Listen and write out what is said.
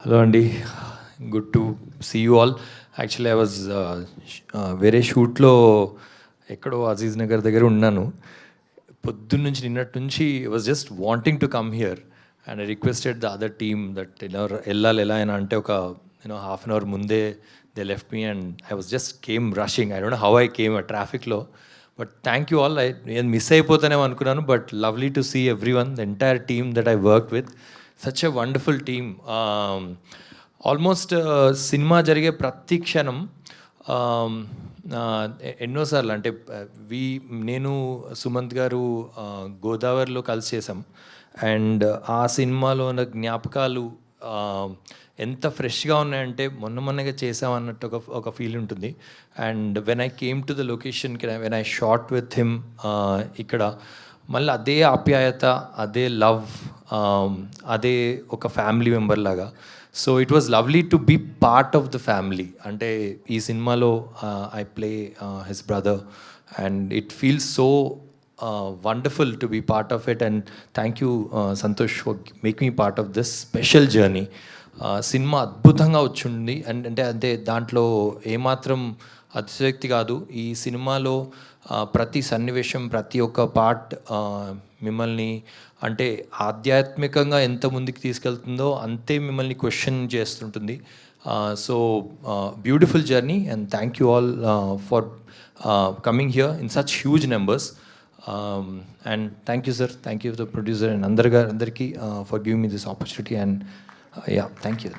Hello అండి, good to see you all. Actually I was వేరే షూట్లో ఎక్కడో అజీజ్ నగర్ దగ్గర ఉన్నాను. పొద్దున్న నుంచి నిన్నటి నుంచి was just wanting to come here and I requested the other team that వెళ్ళాలి ఎలా అయినా అంటే ఒక హాఫ్ అన్ అవర్ ముందే they left me and I was just came rushing. I don't know how I came ఆ ట్రాఫిక్లో, but thank you all. నేను miss అయిపోతానేమో అనుకున్నాను, but lovely to see everyone, the entire team that I work with. Such a wonderful team. Almost cinema జరిగే ప్రతి క్షణం ఎన్నోసార్లు అంటే నేను సుమంత్ గారు గోదావరిలో కలిసి చేసాం. అండ్ ఆ సినిమాలో ఉన్న జ్ఞాపకాలు ఎంత ఫ్రెష్గా ఉన్నాయంటే మొన్నగా చేసాం అన్నట్టు ఒక ఫీల్ ఉంటుంది. And when I came to the location, when I shot with him ఇక్కడ మళ్ళీ అదే ఆప్యాయత, అదే లవ్, అదే ఒక ఫ్యామిలీ మెంబర్ లాగా. So it was lovely to be part of the family. అంటే ఈ సినిమాలో I play his brother and it feels so wonderful to be part of it. And thank you Santosh for make me part of this special journey. Cinema అద్భుతంగా వచ్చింది. And అంటే దాంట్లో ఏమాత్రం అతిశయోక్తి కాదు. ఈ సినిమాలో ప్రతి సన్నివేశం, ప్రతి ఒక్క పార్ట్ మిమ్మల్ని అంటే ఆధ్యాత్మికంగా ఎంత ముందుకు తీసుకెళ్తుందో అంతే మిమ్మల్ని క్వశ్చన్ చేస్తుంటుంది. So beautiful journey and thank you all for coming here in such huge numbers. And thank you sir, thank you the producer and అందరికీ for giving me this opportunity. And yeah, thank you.